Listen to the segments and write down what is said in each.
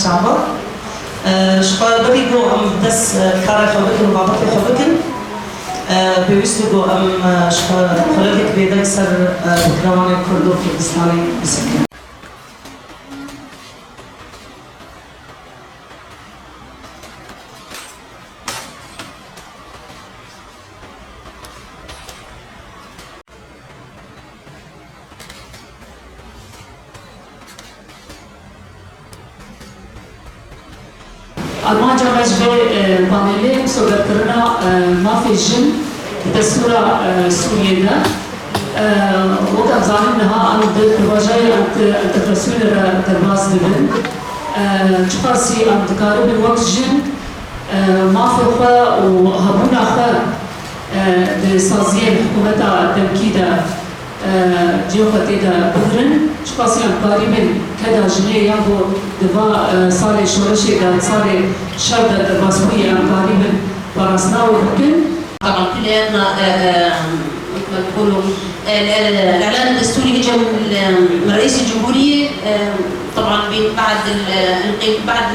صعبة. شخوار بقيقو أم دس كارا خوبكن وبابطي خوبكن بيوستو أم شخوار خلالك بيدك سر بكروان كردو كردستاني بسكن. أرمان جامعة بانيلي صدرتنا ما في الجن بتصورة سورية ده وكان ظالمناها أنا ضد الوجاية أنت تفسير ترباز دبن تفاسي أنت كارب الوقت جن ما في خا وهبونا خا بسازية حكومة تمكيدة جيوختي دا بكرن تفاسي أنت قريبا كذا جنيه يابو دفاع صار شورشي دا صار شرطة ترباسوية أنت قريبا براسنا وبكن طبعا كلنا مثل ما بيقولوا الاعلان الدستوري اجى من رئيس الجمهوريه طبعا بعد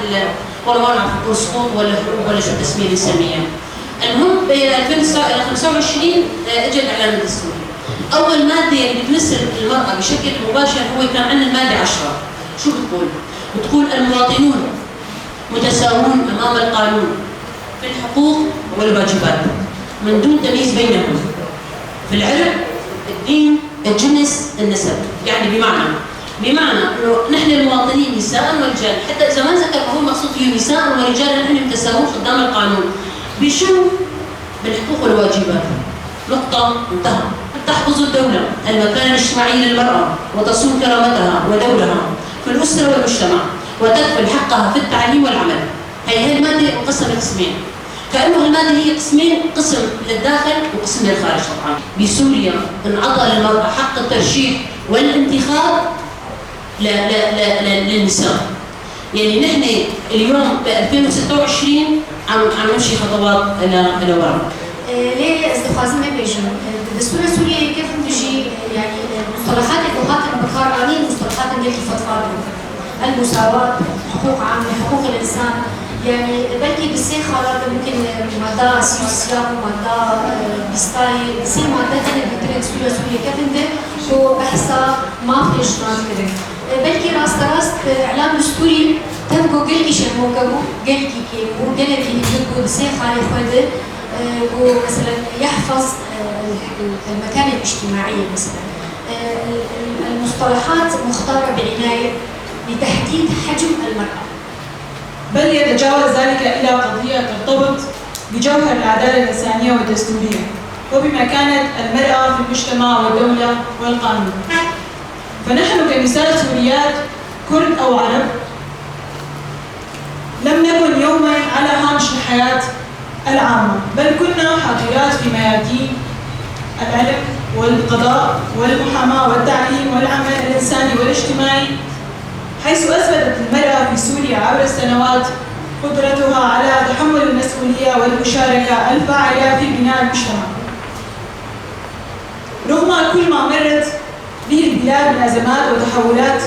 ولا ما نعرف سقوط ولا حروب ولا شو التسميه اللي نسميها. المهم ب 2025 اجى الاعلان الدستوري. اول ماده اللي بتمس المراه بشكل مباشر هو كان عندنا الماده 10. شو بتقول؟ بتقول المواطنون متساوون امام القانون في الحقوق والواجبات من دون تمييز بينهم في العرق، الدين، الجنس، النسب. يعني بمعنى انه نحن المواطنين نساء ورجال، حتى اذا ما ذكر فهو مقصود فيه نساء ورجال نحن متساوون قدام القانون. بشو؟ بالحقوق والواجبات. نقطة انتهى. تحفظ الدولة المكانة الاجتماعية للمرأة وتصون كرامتها ودورها في الأسرة والمجتمع وتكفل حقها في التعليم والعمل. هي المادة مقسمة قسمين. كأنه المادة هي قسمين، قسم للداخل وقسم للخارج. طبعا بسوريا انعطى للمرأة حق الترشيح والانتخاب للنساء. يعني نحن اليوم ب 2026 عم نمشي خطوات الى وراء. ليه استخدام بيجن الدستور السوري كيف تجي يعني مصطلحات اللغات المتقارنين مصطلحات اللي الفضفاض المساواة، حقوق عامة، حقوق الإنسان. يعني بلكي بصير خلاص ممكن مادة سياسية ومادة بستاي بصير مادة اللي بتدرس سوريا كيف انت شو بحسها ما في إجرام كده. بلكي راست إعلام دستوري تبقوا قلقي شنوكبو قلقي كيبو قلقي يبقوا بصير خالي خده مثلا يحفظ المكانة الاجتماعية مثلا. المصطلحات مختارة بعناية لتحديد حجم المرأة، بل يتجاوز ذلك إلى قضية ترتبط بجوهر العدالة الإنسانية والدستورية وبمكانة المرأة في المجتمع والدولة والقانون. فنحن كنساء سوريات كرد أو عرب لم نكن يوما على هامش الحياة العامة، بل كنا حاضرات في ميادين العلم والقضاء والمحاماة والتعليم والعمل الإنساني والاجتماعي، حيث أثبتت المرأة في سوريا عبر السنوات قدرتها على تحمل المسؤولية والمشاركة الفاعلة في بناء المجتمع. رغم كل ما مرت به البلاد من أزمات وتحولات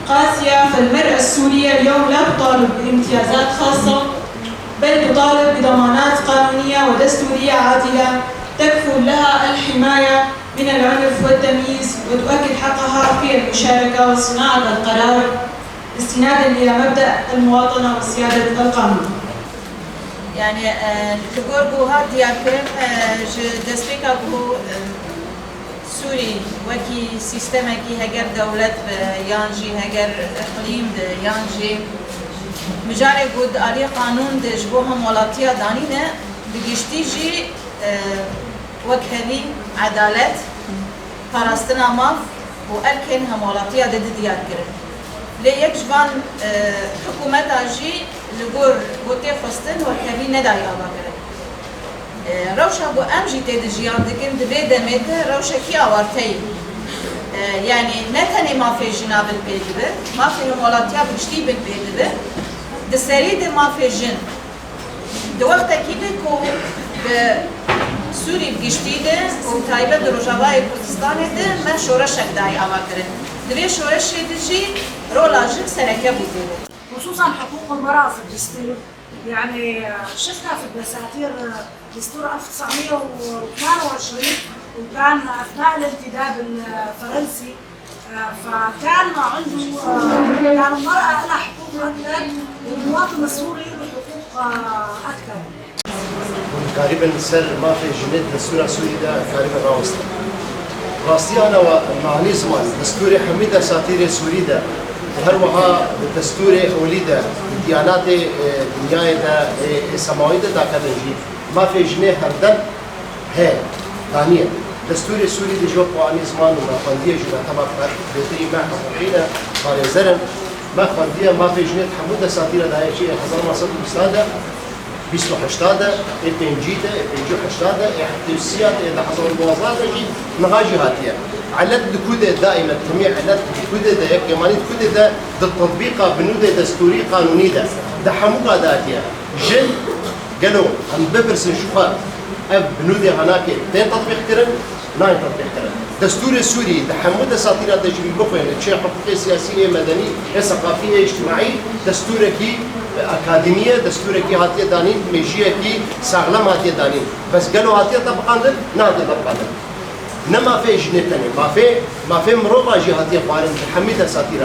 قاسية، فالمرأة السورية اليوم لا تطالب بامتيازات خاصة، بل تطالب بضمانات قانونية ودستورية عادلة تكفل لها الحماية من العنف والتمييز وتؤكد حقها في المشاركة وصناعة القرار استنادا إلى مبدأ المواطنة وسيادة القانون. يعني تقول بو هاد يمكن دستيكا بو سوري وكي سيستمكي هجر دولة يانجي هجر إقليم يانجي مجاري قد آلي قانون جبوها مولاتيا دانينا بجشتيجي وكهذي عدالة فارستنا ماف وأركن همولاتيا ضد ديار كرن ليك جبان حكومة أجي لجور بوتي خستن وكهذي نداي أبا كرن روشا بو أمجي تدجيان دكين دبيدة ميدة روشا كي أوارتي يعني نتني ما في جناب البيدبه ما في همولاتيا بجتي بالبيدبه دسريد ما في جن دوقت كده كو سوري بجشتيده وتايبه دروجاوای کردستان ده ما شورشك داي أواكرن دوی شورش دجي رولاجك سركه بوده خصوصا حقوق المرأة في الدستور يعني شفنا في الدساتير دستور 1922 وكان أثناء الانتداب الفرنسي فكان عنده كان المرأة لها حقوق أكثر والمواطن السوري له حقوق أكثر. تقريبا سر ما في جنة دستور السوري ده تقريبا راوسته. راستي أنا ومعني زمان دستور حميد أساطير السوري ده هروها دستور أوليده ديانات دنيا ده سماوية ده كذا ما في جنة هردن هي ثانية دستور السوري دي جو قوانين زمان وما خنديه جو تبع بيتي ما حقيقة قال زرن ما خنديه ما في جنة حمود أساطير ده شيء 1920 28 البنجيده البنجو 8 الحتوسيات اللي حصل المواصلات دي نغاجي هاتيه على الكود دائما جميع على الكود ده كمان الكود ده التطبيق بنود دستوري قانوني ده حموقه داتيه جن قالوا عن ببرس نشوفها بنود هناك تين تطبيق كرن ناين تطبيق كرن دستور السوري ده حمود اساطير ده جميل بخوين شيء حقوقي سياسيه مدنيه ثقافيه اجتماعي دستوركي أكاديمية دستوركي هاتيه دانين ميجيكي ساغلام هاتيه دانين بس قالوا هاتيه طبقان نادي طبقان نما في جنتني ما في مروبا جي هاتيه قارن حميد اساطير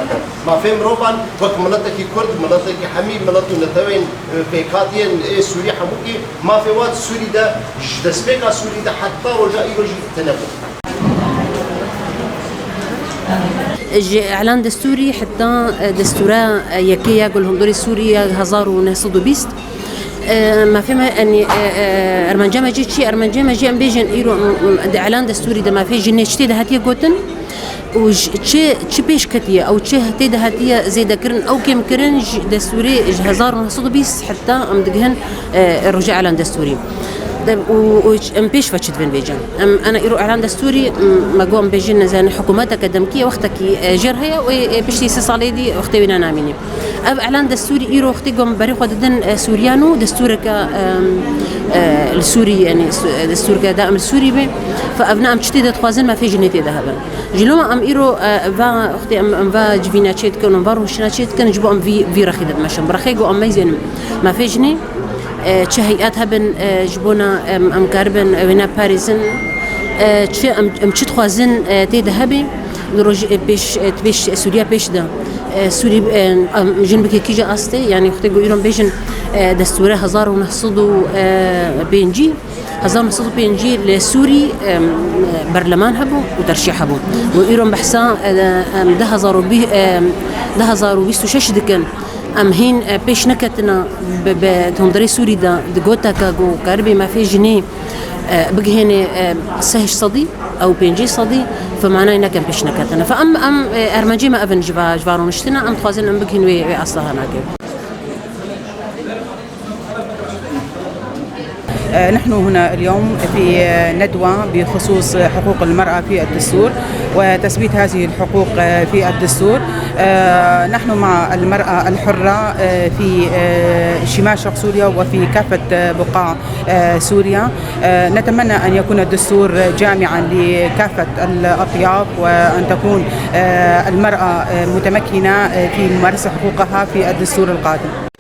ما في مروبا وقت ملتكي كرد ملتكي حمي ملتو نتوين بيكاتين سوري حموكي ما في وقت سوري ده دسبيكا سوري ده حتى رجاء يجي تنبو إعلان دستوري حتى دستورة يكيا يقول هم دوري سوريا هزار ونهصدو بيست ما فيما أني أرمنجا ما جيت شيء أرمنجا ما جي أم بيجن إيرو إعلان دستوري ده ما في جنة شتى ده هاتيه قوتن وش بيش كتيا أو شيء هتي ده هاتيه زيدا كرن أو كم كرن دستوري هزار ونهصدو بيست حتى أم دقهن الرجاء إعلان دستوري وام بيش فتشت بين بيجان انا يرو اعلان دستوري ما قوم بيجن زين حكومات اكاديميه وقتك جرهيا وبشتي سالي دي وقتي بينا ناميني اب اعلان دستوري يرو وقتي قوم بريق ودن سوريانو دستورك السوري يعني دستورك دائم السوري بي فابناء مشتي تخوازن ما في جنتي ذهبا جلوما ام يرو فا اختي ام فا جفينا تشيت كانوا بارو شنا تشيت كان جبو ام في رخيد ماشم برخيغو ام ميزن ما في جني هيئات هبن جبونا ام كاربن وينا باريزن ام تخوازن تذهبي دروج بيش سوريا بيش ده سوري جنبك كيجا استي يعني اختي يقولون بيجن دستوره هزار ونحصدوا بينجي هزار ونحصدوا بينجي لسوري برلمان هبو وترشيح هبو ويقولون بحسا ده هزار وبيستو شش دكن ام هين بيش نكتنا بتندري سوري دا دغوتا كاغو كاربي ما في جنيه بقي هنا سهش صدي او بينجي صدي فمعناه انك بيش نكتنا فام ارمجي ما افن جفارون اشتنا ام خوازن ام بقي وي اصلها هناك. نحن هنا اليوم في ندوة بخصوص حقوق المرأة في الدستور وتثبيت هذه الحقوق في الدستور. نحن مع المرأة الحرة في شمال شرق سوريا وفي كافة بقاع سوريا. نتمنى أن يكون الدستور جامعا لكافة الأطياف وأن تكون المرأة متمكنة في ممارسة حقوقها في الدستور القادم.